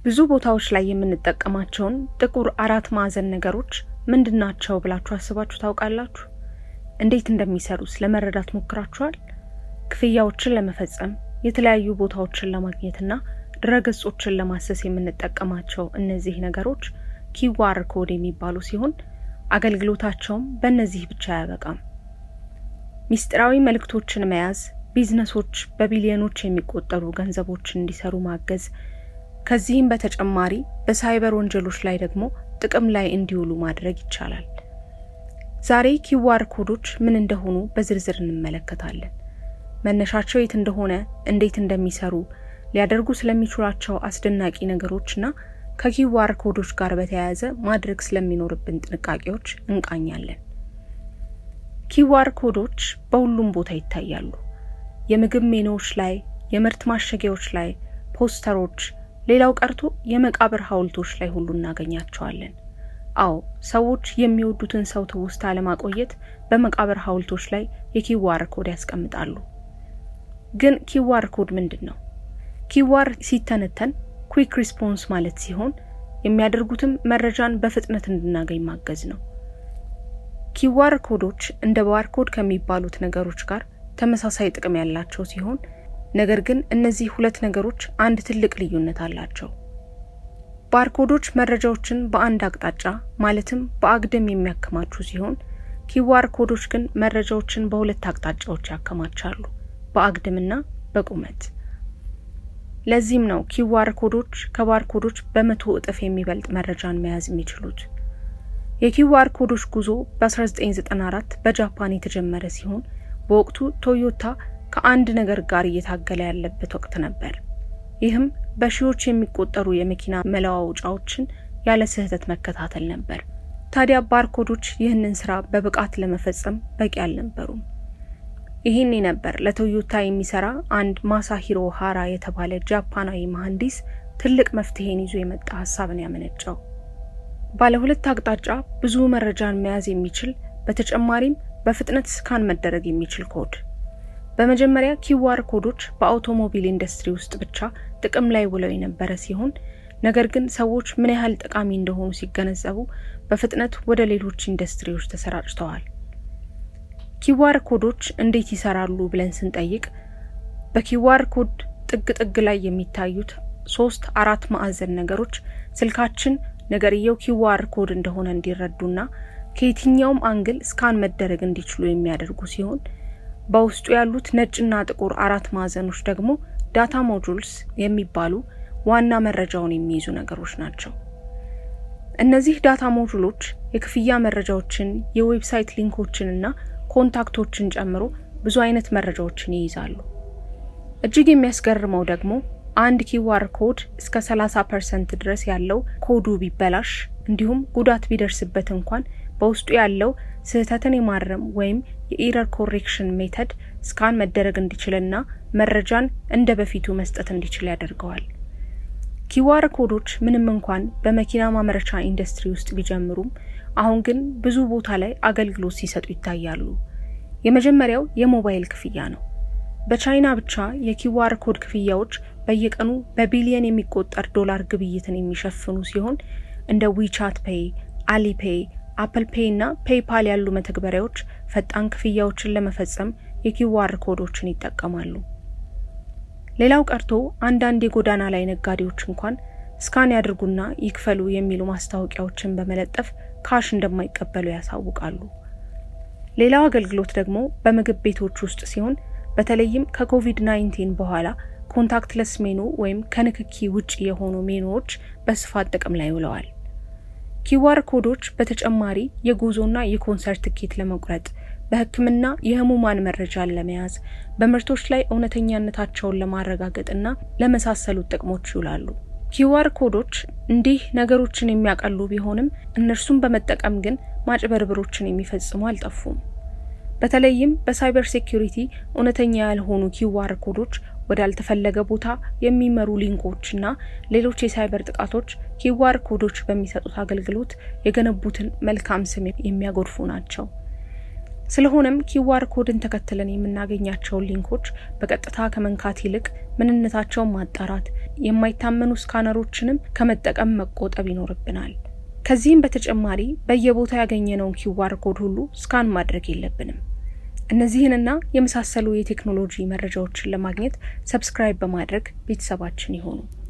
ብዙ ቦታዎች ላይ የምንጠቀማቸውን ጥቁር አራት ማዕዘን ነገሮች ምንድናቸው ብላችሁ አስባችሁ ታውቃላችሁ? እንዴት እንደሚሰሩስ ለመረዳት ሞክራችኋል? ክፍያዎችን ለመፈጸም የተለያዩ ቦታዎችን ለማግኘትና ድረገጾችን ለማሰስ የምንጠቀማቸው እነዚህ ነገሮች QR ኮድ የሚባሉ ሲሆን አገልግሎታቸውም በእነዚህ ብቻ አያበቃም። ሚስጥራዊ መልእክቶችን መያዝ፣ ቢዝነሶች በቢሊዮኖች የሚቆጠሩ ገንዘቦችን እንዲሰሩ ማገዝ፣ ከዚህም በተጨማሪ በሳይበር ወንጀሎች ላይ ደግሞ ጥቅም ላይ እንዲውሉ ማድረግ ይቻላል። ዛሬ QR ኮዶች ምን እንደሆኑ በዝርዝር እንመለከታለን። መነሻቸው የት እንደሆነ፣ እንዴት እንደሚሰሩ፣ ሊያደርጉ ስለሚችሏቸው አስደናቂ ነገሮችና ከQR ኮዶች ጋር በተያያዘ ማድረግ ስለሚኖርብን ጥንቃቄዎች እንቃኛለን። QR ኮዶች በሁሉም ቦታ ይታያሉ። የምግብ ሜኖዎች ላይ፣ የምርት ማሸጊያዎች ላይ፣ ፖስተሮች፣ ሌላው ቀርቶ የመቃብር ሐውልቶች ላይ ሁሉ እናገኛቸዋለን። አዎ፣ ሰዎች የሚወዱትን ሰው ትውስታ ለማቆየት በመቃብር ሐውልቶች ላይ የQR ኮድ ያስቀምጣሉ። ግን QR ኮድ ምንድነው? QR ሲተነተን ኩዊክ ሪስፖንስ ማለት ሲሆን የሚያደርጉትም መረጃን በፍጥነት እንድናገኝ ማገዝ ነው። QR ኮዶች እንደ ባርኮድ ከሚባሉት ነገሮች ጋር ተመሳሳይ ጥቅም ያላቸው ሲሆን ነገር ግን እነዚህ ሁለት ነገሮች አንድ ትልቅ ልዩነት አላቸው። ባርኮዶች መረጃዎችን በአንድ አቅጣጫ ማለትም በአግድም የሚያከማቹ ሲሆን QR ኮዶች ግን መረጃዎችን በሁለት አቅጣጫዎች ያከማቻሉ፣ በአግድምና በቁመት። ለዚህም ነው QR ኮዶች ከባርኮዶች በ100 እጥፍ የሚበልጥ መረጃን መያዝ የሚችሉት። የQR ኮዶች ጉዞ በ1994 በጃፓን የተጀመረ ሲሆን በወቅቱ ቶዮታ ከአንድ ነገር ጋር እየታገለ ያለበት ወቅት ነበር። ይህም በሺዎች የሚቆጠሩ የመኪና መለዋወጫዎችን ያለ ስህተት መከታተል ነበር። ታዲያ ባርኮዶች ይህንን ስራ በብቃት ለመፈጸም በቂ አልነበሩም። ይህኔ ነበር ለቶዮታ የሚሰራ አንድ ማሳሂሮ ሃራ የተባለ ጃፓናዊ መሐንዲስ ትልቅ መፍትሄን ይዞ የመጣ ሐሳብን ያመነጨው። ባለ ሁለት አቅጣጫ ብዙ መረጃን መያዝ የሚችል በተጨማሪም በፍጥነት ስካን መደረግ የሚችል ኮድ። በመጀመሪያ QR ኮዶች በአውቶሞቢል ኢንዱስትሪ ውስጥ ብቻ ጥቅም ላይ ውለው የነበረ ሲሆን ነገር ግን ሰዎች ምን ያህል ጠቃሚ እንደሆኑ ሲገነዘቡ በፍጥነት ወደ ሌሎች ኢንዱስትሪዎች ተሰራጭተዋል። QR ኮዶች እንዴት ይሰራሉ ብለን ስንጠይቅ በQR ኮድ ጥግ ላይ የሚታዩት 3 አራት ማዕዘን ነገሮች ስልካችን ነገርየው QR ኮድ እንደሆነ እንዲረዱና ከየትኛውም አንግል ስካን መደረግ እንዲችሉ የሚያደርጉ ሲሆን በውስጡ ያሉት ነጭና ጥቁር አራት ማዕዘኖች ደግሞ ዳታ ሞጁልስ የሚባሉ ዋና መረጃውን የሚይዙ ነገሮች ናቸው። እነዚህ ዳታ ሞጁሎች የክፍያ መረጃዎችን፣ የዌብሳይት ሊንኮችንና ኮንታክቶችን ጨምሮ ብዙ አይነት መረጃዎችን ይይዛሉ። እጅግ የሚያስገርመው ደግሞ አንድ QR ኮድ እስከ 30% ድረስ ያለው ኮዱ ቢበላሽ እንዲሁም ጉዳት ቢደርስበት እንኳን በውስጡ ያለው ስህተትን የማረም ወይም የኤረር ኮሬክሽን ሜተድ ስካን መደረግ እንዲችልና መረጃን እንደ በፊቱ መስጠት እንዲችል ያደርገዋል። QR ኮዶች ምንም እንኳን በመኪና ማምረቻ ኢንዱስትሪ ውስጥ ቢጀምሩም አሁን ግን ብዙ ቦታ ላይ አገልግሎት ሲሰጡ ይታያሉ። የመጀመሪያው የሞባይል ክፍያ ነው። በቻይና ብቻ የQR ኮድ ክፍያዎች በየቀኑ በቢሊየን የሚቆጠር ዶላር ግብይትን የሚሸፍኑ ሲሆን እንደ WeChat Pay፣ Alipay፣ Apple Pay እና PayPal ያሉ መተግበሪያዎች ፈጣን ክፍያዎችን ለመፈጸም የQR ኮዶችን ይጠቀማሉ። ሌላው ቀርቶ አንዳንድ የጎዳና ላይ ነጋዴዎች እንኳን ስካን ያድርጉና ይክፈሉ የሚሉ ማስታወቂያዎችን በመለጠፍ ካሽ እንደማይቀበሉ ያሳውቃሉ። ሌላው አገልግሎት ደግሞ በምግብ ቤቶች ውስጥ ሲሆን በተለይም ከኮቪድ-19 በኋላ ኮንታክትለስ ሜኑ ወይም ከንክኪ ውጪ የሆኑ ሜኑዎች በስፋት ጥቅም ላይ ውለዋል። QR ኮዶች በተጨማሪ የጉዞና የኮንሰርት ትኬት ለመቁረጥ፣ በሕክምና የህሙማን መረጃን ለመያዝ፣ በምርቶች ላይ እውነተኛነታቸውን ለማረጋገጥና ለመሳሰሉት ጥቅሞች ይውላሉ። QR ኮዶች እንዲህ ነገሮችን የሚያቀሉ ቢሆንም እነርሱን በመጠቀም ግን ማጭበርበሮችን የሚፈጽሙ አልጠፉም። በተለይም በሳይበር ሴኩሪቲ እውነተኛ ያልሆኑ QR ኮዶች ወዳልተፈለገ ቦታ የሚመሩ ሊንኮችና ሌሎች የሳይበር ጥቃቶች QR ኮዶች በሚሰጡት አገልግሎት የገነቡትን መልካም ስም የሚያጎድፉ ናቸው። ስለሆነም ኪዋር ኮድን ተከትለን የምናገኛቸውን ሊንኮች በቀጥታ ከመንካት ይልቅ ምንነታቸውን ማጣራት፣ የማይታመኑ ስካነሮችንም ከመጠቀም መቆጠብ ይኖርብናል። ከዚህም በተጨማሪ በየቦታው ያገኘነውን ኪዋር ኮድ ሁሉ ስካን ማድረግ የለብንም። እነዚህንና የመሳሰሉ የቴክኖሎጂ መረጃዎችን ለማግኘት ሰብስክራይብ በማድረግ ቤተሰባችን ይሁኑ።